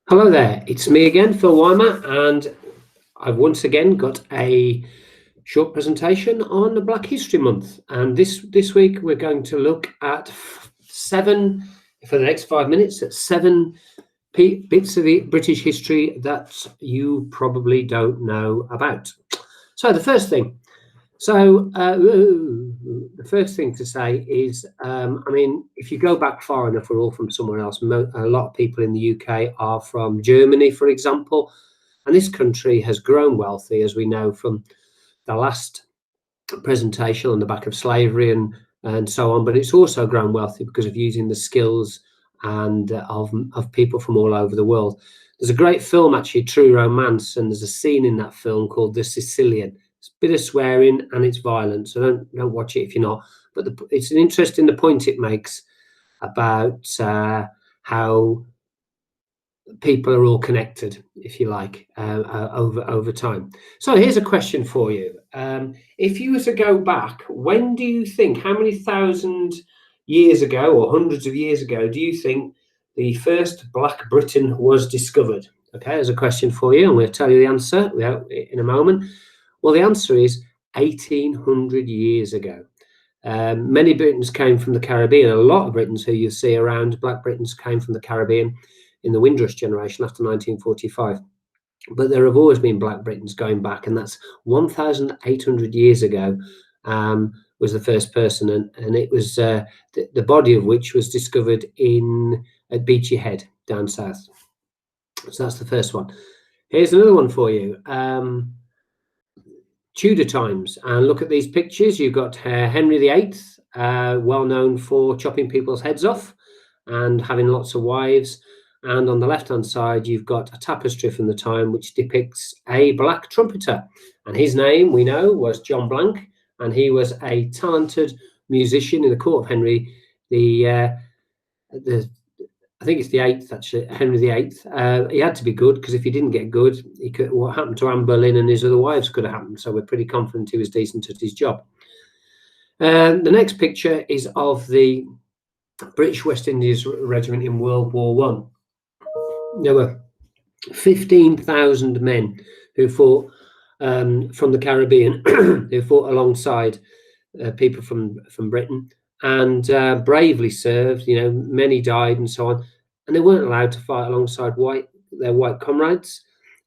Hello there, it's me again, Phil Weimer, and I've once again got a short presentation on Black History Month. And this week we're going to look at for the next 5 minutes, at seven bits of the British history that you probably don't know about. So the first thing to say is, if you go back far enough, we're all from somewhere else. A lot of people in the UK are from Germany, for example, and this country has grown wealthy, as we know from the last presentation on the back of slavery and so on. But it's also grown wealthy because of using the skills and of people from all over the world. There's a great film, actually, True Romance, and there's a scene in that film called The Sicilian. It's a bit of swearing and it's violent, so don't watch it if you're not. But it's an interesting the point it makes about how people are all connected, if you like, over time. So here's a question for you. If you were to go back, when do you think, how many thousand years ago or hundreds of years ago do you think the first Black Briton was discovered? Okay, there's a question for you, and we'll tell you the answer in a moment. Well, the answer is 1800 years ago. Many Britons came from the Caribbean. A lot of Britons who you see around, Black Britons, came from the Caribbean in the Windrush generation after 1945. But there have always been Black Britons going back, and that's 1,800 years ago was the first person, and it was the body of which was discovered at Beachy Head down south. So that's the first one. Here's another one for you. Tudor times, and look at these pictures. You've got Henry VIII, well known for chopping people's heads off and having lots of wives. And on the left-hand side, you've got a tapestry from the time which depicts a black trumpeter. And his name, we know, was John Blanke, and he was a talented musician in the court of Henry I think it's the 8th, actually, Henry VIII. He had to be good, because if he didn't get good, what happened to Anne Boleyn and his other wives could have happened. So we're pretty confident he was decent at his job. The next picture is of the British West Indies Regiment in World War I. There were 15,000 men who fought from the Caribbean, who fought alongside people from Britain, and bravely served. Many died and so on, and they weren't allowed to fight alongside their white comrades.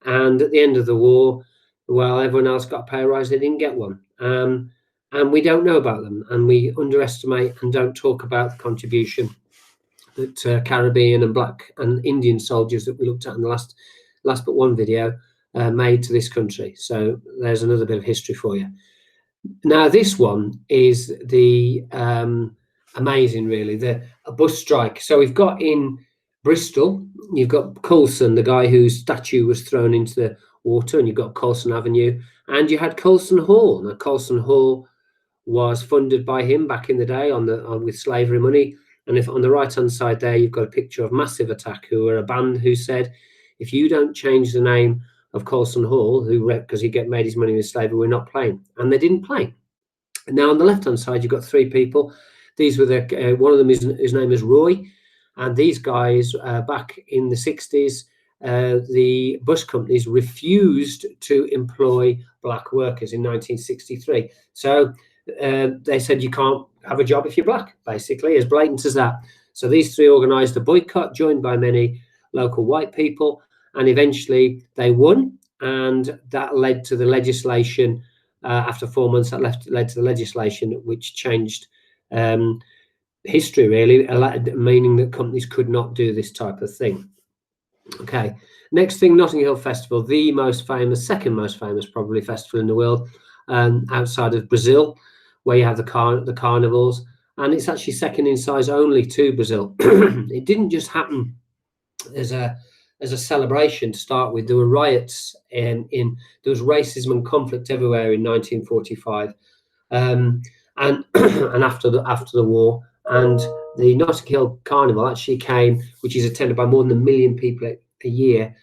And at the end of the war, well, everyone else got a pay rise, they didn't get one. And we don't know about them, and we underestimate and don't talk about the contribution that Caribbean and Black and Indian soldiers that we looked at in the last but one video made to this country. So there's another bit of history for you. Now, this one is the amazing, really, a bus strike. So we've got in Bristol, you've got Coulson, the guy whose statue was thrown into the water, and you've got Coulson Avenue, and you had Coulson Hall. Now, Coulson Hall was funded by him back in the day with slavery money. And if on the right-hand side there, you've got a picture of Massive Attack, who were a band who said, if you don't change the name of Coulson Hall, because he made his money with slavery, we're not playing. And they didn't play. Now, on the left-hand side, you've got three people. These were one of them, his name is Roy. And these guys, back in the 60s, the bus companies refused to employ black workers in 1963. So they said you can't have a job if you're black, basically, as blatant as that. So these three organised a boycott, joined by many local white people, and eventually they won, and that led to the legislation. After 4 months, that led to the legislation which changed history, really, meaning that companies could not do this type of thing. Okay, next thing, Notting Hill Festival, the most famous, second most famous probably festival in the world, outside of Brazil, where you have the carnivals, and it's actually second in size only to Brazil. It didn't just happen as a celebration to start with. There were riots there was racism and conflict everywhere in 1945, and and after the war. And the Notting Hill Carnival actually came, which is attended by more than 1 million people a year,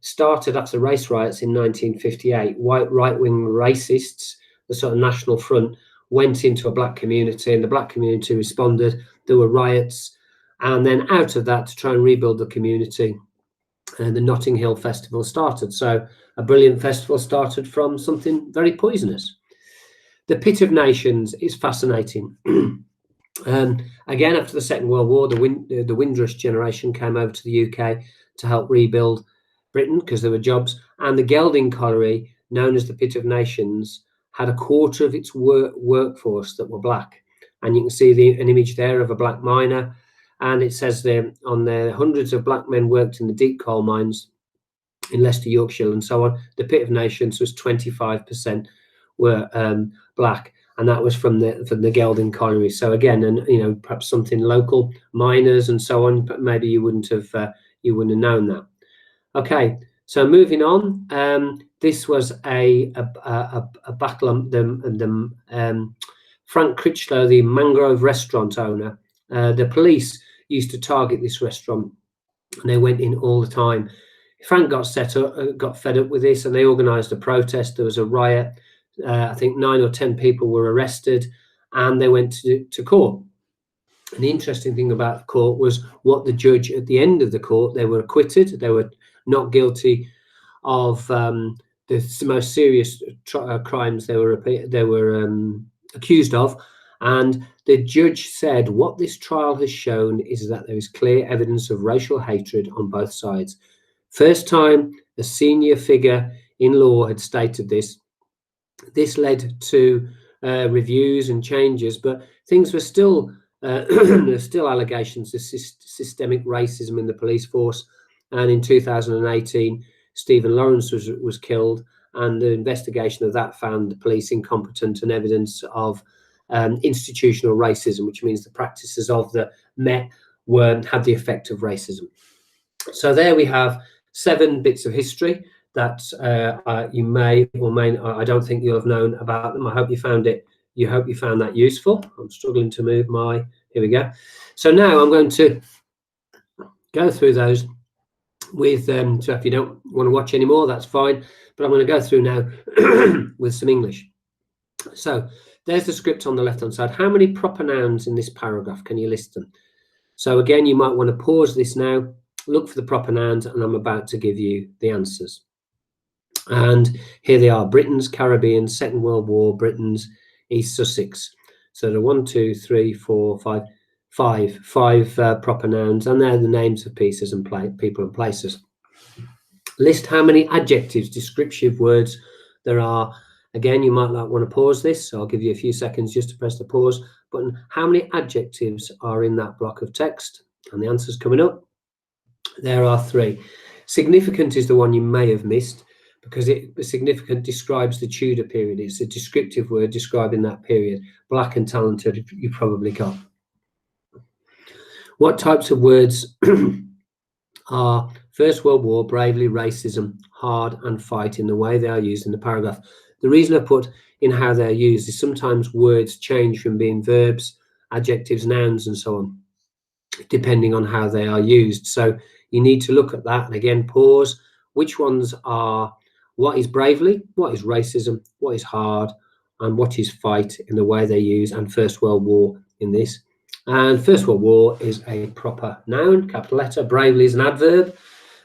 started after race riots in 1958. White right-wing racists, the sort of National Front, went into a black community, and the black community responded. There were riots, and then out of that, to try and rebuild the community, and the Notting Hill Festival started. So a brilliant festival started from something very poisonous. The Pit of Nations is fascinating. Again, after the Second World War, the Windrush generation came over to the UK to help rebuild Britain because there were jobs. And the Gedling Colliery, known as the Pit of Nations, had a quarter of its workforce that were black. And you can see an image there of a black miner. And it says there on there, hundreds of black men worked in the deep coal mines in Leicester, Yorkshire, and so on. The Pit of Nations was 25% were black, and that was from the Gedling Colliery. So again, and perhaps something local, miners and so on, but maybe you wouldn't have known that. Okay, so moving on. This was a battle. Frank Critchlow, the Mangrove restaurant owner, the police used to target this restaurant, and they went in all the time. Frank got fed up with this, and they organised a protest. There was a riot. I think 9 or 10 people were arrested, and they went to court. And the interesting thing about the court was what the judge at the end of the court, they were acquitted. They were not guilty of the most serious crimes they were accused of. And the judge said, what this trial has shown is that there is clear evidence of racial hatred on both sides. First time a senior figure in law had stated this. This led to reviews and changes, but things were still there's still allegations of systemic racism in the police force. And in 2018, Stephen Lawrence was killed, and the investigation of that found the police incompetent and evidence of institutional racism, which means the practices of the Met had the effect of racism. So there we have 7 bits of history that you may or may not, I don't think you'll have known about them. I hope you found it. You hope you found that useful. I'm struggling to move my. Here we go. So now I'm going to go through those with. So if you don't want to watch anymore, that's fine. But I'm going to go through now with some English. So there's the script on the left-hand side. How many proper nouns in this paragraph? Can you list them? So again, you might want to pause this now, look for the proper nouns, and I'm about to give you the answers. And here they are: Britons, Caribbean, Second World War, Britons, East Sussex. So the 1, 2, 3, 4, 5 proper nouns, and they're the names of pieces and people and places. List how many adjectives, descriptive words there are. Again, you might want to pause this, so I'll give you a few seconds just to press the pause button. How many adjectives are in that block of text? And the answer's coming up. There are 3. Significant is the one you may have missed, because significant describes the Tudor period. It's a descriptive word describing that period. Black and talented, you probably got. What types of words are First World War, bravely, racism, hard, and fight in the way they are used in the paragraph? The reason I put in how they're used is sometimes words change from being verbs, adjectives, nouns, and so on, depending on how they are used. So you need to look at that, and again, pause. Which ones are, what is bravely, what is racism, what is hard, and what is fight in the way they use, and First World War in this. And First World War is a proper noun, capital letter. Bravely is an adverb,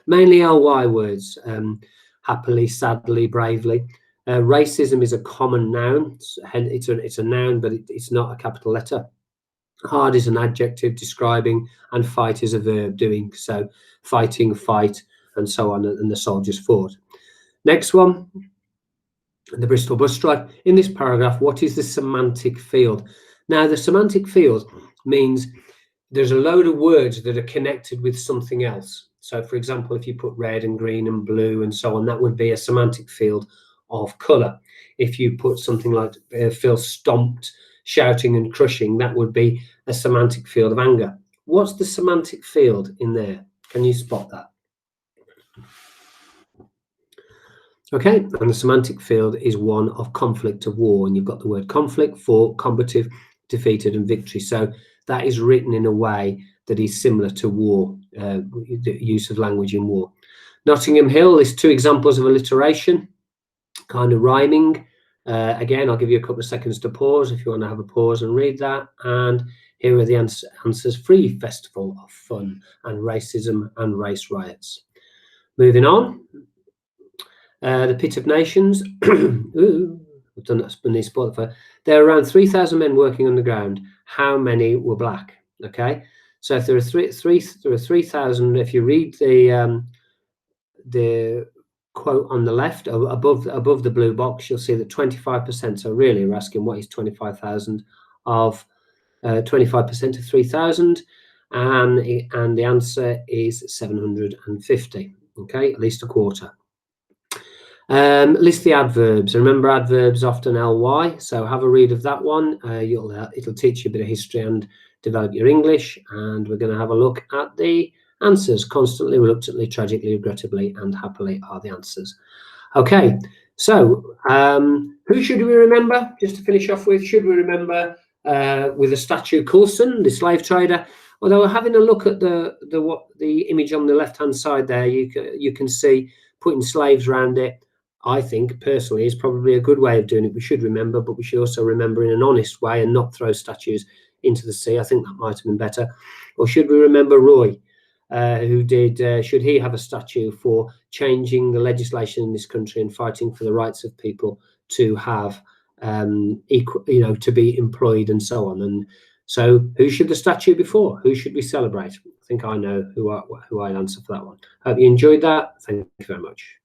mainly ly words, happily, sadly, bravely. Racism is a common noun. It's a noun, but it's not a capital letter. Hard is an adjective describing, and fight is a verb doing. So fighting, fight, and so on, and the soldiers fought. Next one, the Bristol bus strike. In this paragraph, what is the semantic field? Now, the semantic field means there's a load of words that are connected with something else. So, for example, if you put red and green and blue and so on, that would be a semantic field of colour. If you put something like Phil stomped, shouting and crushing, that would be a semantic field of anger. What's the semantic field in there? Can you spot that? Okay, and the semantic field is one of conflict, of war, and you've got the word conflict, fought, combative, defeated, and victory. So that is written in a way that is similar to war, the use of language in war. Nottingham Hill is 2 examples of alliteration, kind of rhyming. Again, I'll give you a couple of seconds to pause if you want to have a pause and read that. And here are the answers: Free Festival of Fun, and racism and race riots. Moving on, the Pit of Nations. Ooh, I've done that beneath Spotify. There are around 3,000 men working underground. How many were black? Okay, so if there are 3,000, if you read the quote on the left above the blue box, you'll see that 25%. So really, we're asking what is 25,000 of 25% of 3,000, and the answer is 750. Okay, at least a quarter. List the adverbs. Remember, adverbs often ly, so have a read of that one. It'll teach you a bit of history and develop your English. And we're going to have a look at the answers. Constantly, reluctantly, tragically, regrettably, and happily are the answers. Okay, so who should we remember? Just to finish off with, should we remember with the statue Coulson, the slave trader? Although having a look at the image on the left-hand side there, you can see putting slaves around it. I think personally is probably a good way of doing it. We should remember, but we should also remember in an honest way and not throw statues into the sea. I think that might have been better. Or should we remember Roy, who did? Should he have a statue for changing the legislation in this country and fighting for the rights of people to have equal, to be employed and so on? And so, who should the statue be for? Who should we celebrate? I think I know who I'd answer for that one. Hope you enjoyed that. Thank you very much.